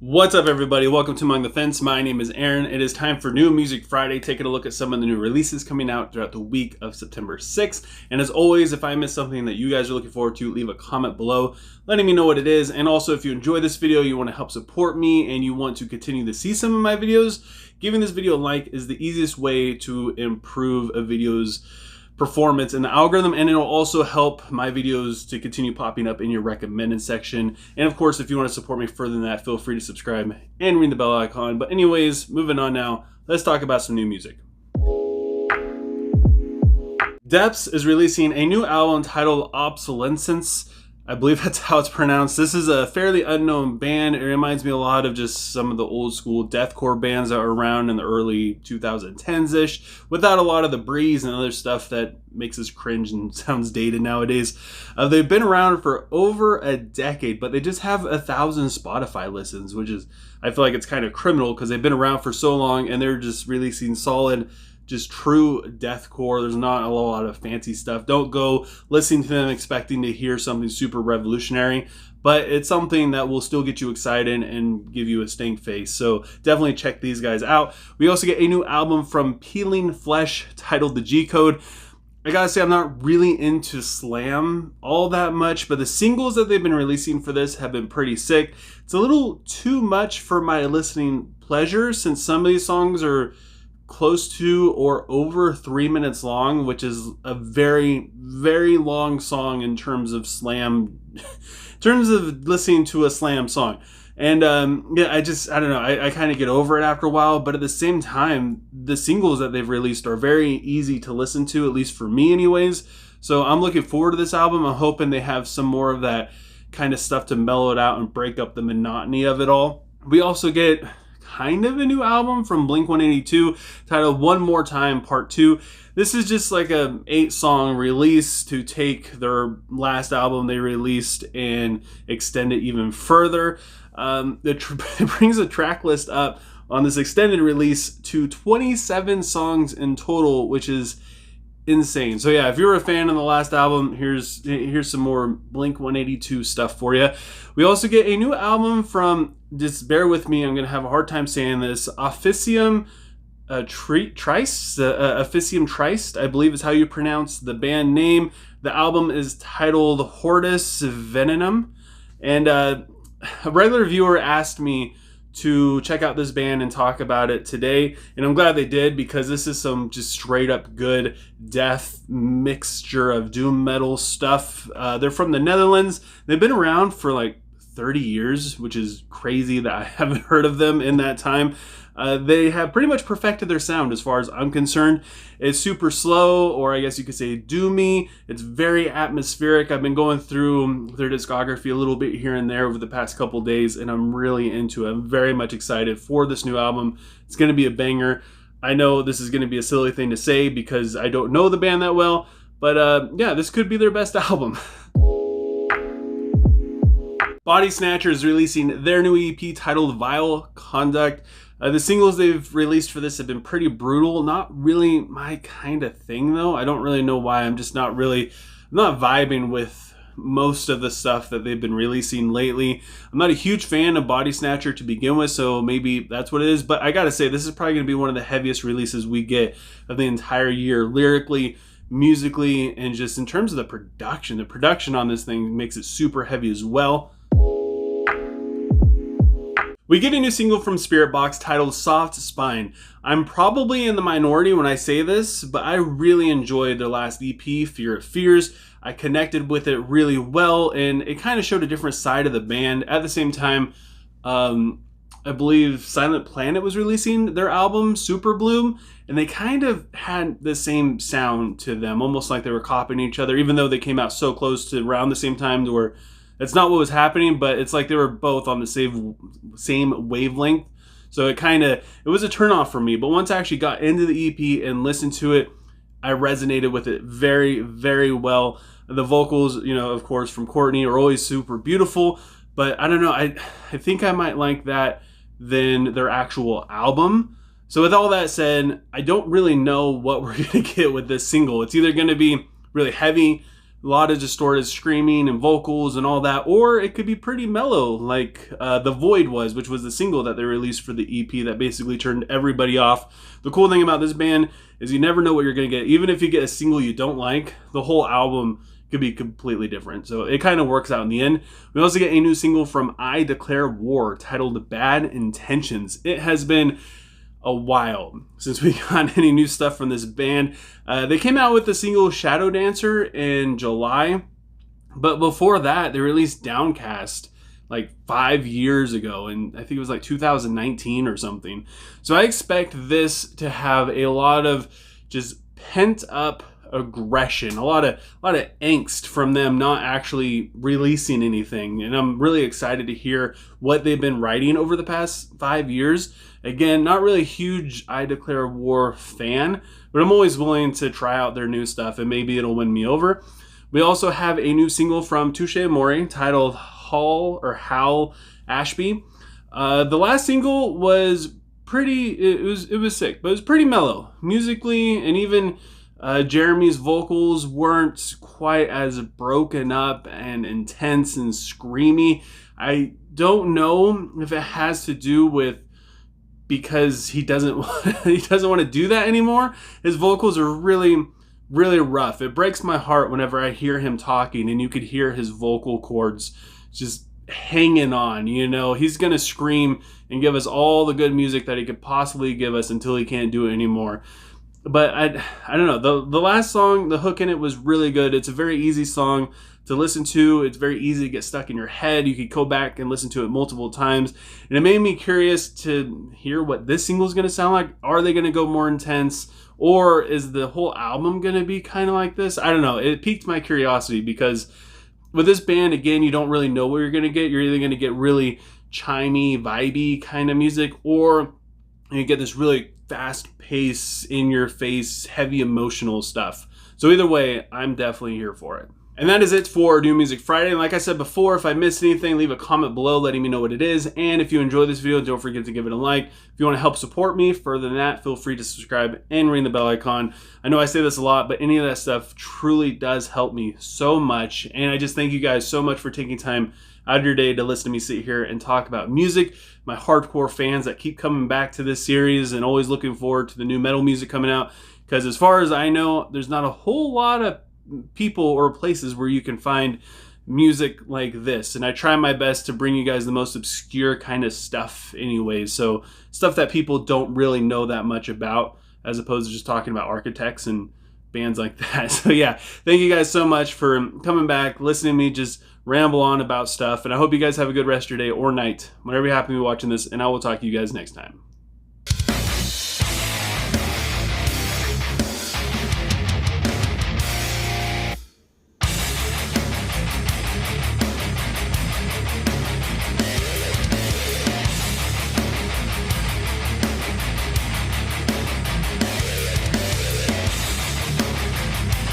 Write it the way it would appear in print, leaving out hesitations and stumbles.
What's up, everybody? Welcome to Among the Fence. My name is Aaron. It is time for New Music Friday, taking a look at some of the new releases coming out throughout the week of September 6th. And as always, if I miss something that you guys are looking forward to, leave a comment below letting me know what it is. And also, if you enjoy this video, you want to help support me, and you want to continue to see some of my videos, giving this video a like is the easiest way to improve a video's performance in the algorithm, and it'll also help my videos to continue popping up in your recommended section. And of course, if you want to support me further than that, feel free to subscribe and ring the bell icon. But anyways, moving on now, let's talk about some new music. Depths is releasing a new album titled Obsolescence. I believe that's how it's pronounced. This is a fairly unknown band. It reminds me a lot of just some of the old school deathcore bands that were around in the early 2010s-ish, without a lot of the breeze and other stuff that makes us cringe and sounds dated nowadays. They've been around for over a decade, but they just have 1,000 Spotify listens, which is, I feel like it's kind of criminal because they've been around for so long and they're just releasing solid, just true deathcore. There's not a lot of fancy stuff. Don't go listening to them expecting to hear something super revolutionary, but it's something that will still get you excited and give you a stank face. So definitely check these guys out. We also get a new album from Peeling Flesh titled The G Code. I gotta say, I'm not really into slam all that much, but the singles that they've been releasing for this have been pretty sick. It's a little too much for my listening pleasure, since some of these songs are close to or over 3 minutes long, which is a very, very long song in terms of slam, in terms of listening to a slam song. And yeah, I don't know, I kind of get over it after a while, but at the same time, the singles that they've released are very easy to listen to, at least for me anyways. So I'm looking forward to this album. I'm hoping they have some more of that kind of stuff to mellow it out and break up the monotony of it all. We also get kind of a new album from Blink182 titled One More Time Part 2. This is just like a 8-song release to take their last album they released and extend it even further. It brings a track list up on this extended release to 27 songs in total, which is insane. So yeah, if you're a fan of the last album, here's some more Blink182 stuff for you. We also get a new album from, just bear with me, I'm gonna have a hard time saying this, Officium Triste, Officium Triste, I believe is how you pronounce the band name. The album is titled Hortus Venenum, and a regular viewer asked me to check out this band and talk about it today, and I'm glad they did, because this is some just straight up good death mixture of doom metal stuff. They're from the Netherlands. They've been around for like 30 years, which is crazy that I haven't heard of them in that time. They have pretty much perfected their sound as far as I'm concerned. It's super slow, or I guess you could say doomy. It's very atmospheric. I've been going through their discography a little bit here and there over the past couple days, and I'm really into it. I'm very much excited for this new album. It's going to be a banger. I know this is going to be a silly thing to say because I don't know the band that well, but yeah, this could be their best album. Bodysnatcher is releasing their new EP titled Vile Conduct. The singles they've released for this have been pretty brutal. Not really my kind of thing though. I don't really know why. I'm not vibing with most of the stuff that they've been releasing lately. I'm not a huge fan of Bodysnatcher to begin with, so maybe that's what it is. But I gotta say, this is probably gonna be one of the heaviest releases we get of the entire year, lyrically, musically, and just in terms of the production. The production on this thing makes it super heavy as well. We get a new single from Spiritbox titled Soft Spine. I'm probably in the minority when I say this, but I really enjoyed their last EP, Fear of Fears. I connected with it really well, and it kind of showed a different side of the band. At the same time, I believe Silent Planet was releasing their album, Super Bloom, and they kind of had the same sound to them, almost like they were copying each other, even though they came out so close to around the same time to where it's not what was happening, but it's like they were both on the same wavelength. So it was a turnoff for me. But once I actually got into the EP and listened to it, I resonated with it very, very well. The vocals, you know, of course, from Courtney are always super beautiful. But I don't know, I think I might like that than their actual album. So with all that said, I don't really know what we're going to get with this single. It's either going to be really heavy, a lot of distorted screaming and vocals and all that, or it could be pretty mellow like The Void was, which was the single that they released for the EP that basically turned everybody off. The cool thing about this band is you never know what you're going to get. Even if you get a single you don't like, the whole album could be completely different. So it kind of works out in the end. We also get a new single from I Declare War titled Bad Intentions. It has been a while since we got any new stuff from this band. They came out with the single Shadow Dancer in July, but before that they released Downcast like 5 years ago, and I think it was like 2019 or something. So I expect this to have a lot of just pent up aggression, a lot of angst from them not actually releasing anything, and I'm really excited to hear what they've been writing over the past 5 years. Again, not really a huge I Declare War fan, but I'm always willing to try out their new stuff, and maybe it'll win me over. We also have a new single from Touche Amore titled Howl Ashby. The last single was it was sick, but it was pretty mellow musically, and even Jeremy's vocals weren't quite as broken up and intense and screamy. I don't know if it has to do with because he doesn't want to do that anymore. His vocals are really rough. It breaks my heart whenever I hear him talking and you could hear his vocal cords just hanging on. You know, he's gonna scream and give us all the good music that he could possibly give us until he can't do it anymore. But I don't know. The last song, the hook in it was really good. It's a very easy song to listen to. It's very easy to get stuck in your head. You could go back and listen to it multiple times. And it made me curious to hear what this single is going to sound like. Are they going to go more intense? Or is the whole album going to be kind of like this? I don't know. It piqued my curiosity because with this band, again, you don't really know what you're going to get. You're either going to get really chimey, vibey kind of music, or you get this really fast pace, in your face, heavy emotional stuff. So either way, I'm definitely here for it. And that is it for New Music Friday. And like I said before, if I missed anything, leave a comment below letting me know what it is. And if you enjoyed this video, don't forget to give it a like. If you want to help support me further than that, feel free to subscribe and ring the bell icon. I know I say this a lot, but any of that stuff truly does help me so much. And I just thank you guys so much for taking time out of your day to listen to me sit here and talk about music. My hardcore fans that keep coming back to this series and always looking forward to the new metal music coming out. Because as far as I know, there's not a whole lot of people or places where you can find music like this, and I try my best to bring you guys the most obscure kind of stuff anyways, so stuff that people don't really know that much about, as opposed to just talking about architects and bands like that. So yeah, thank you guys so much for coming back, listening to me just ramble on about stuff, and I hope you guys have a good rest of your day or night whenever you happen to be watching this, and I will talk to you guys next time.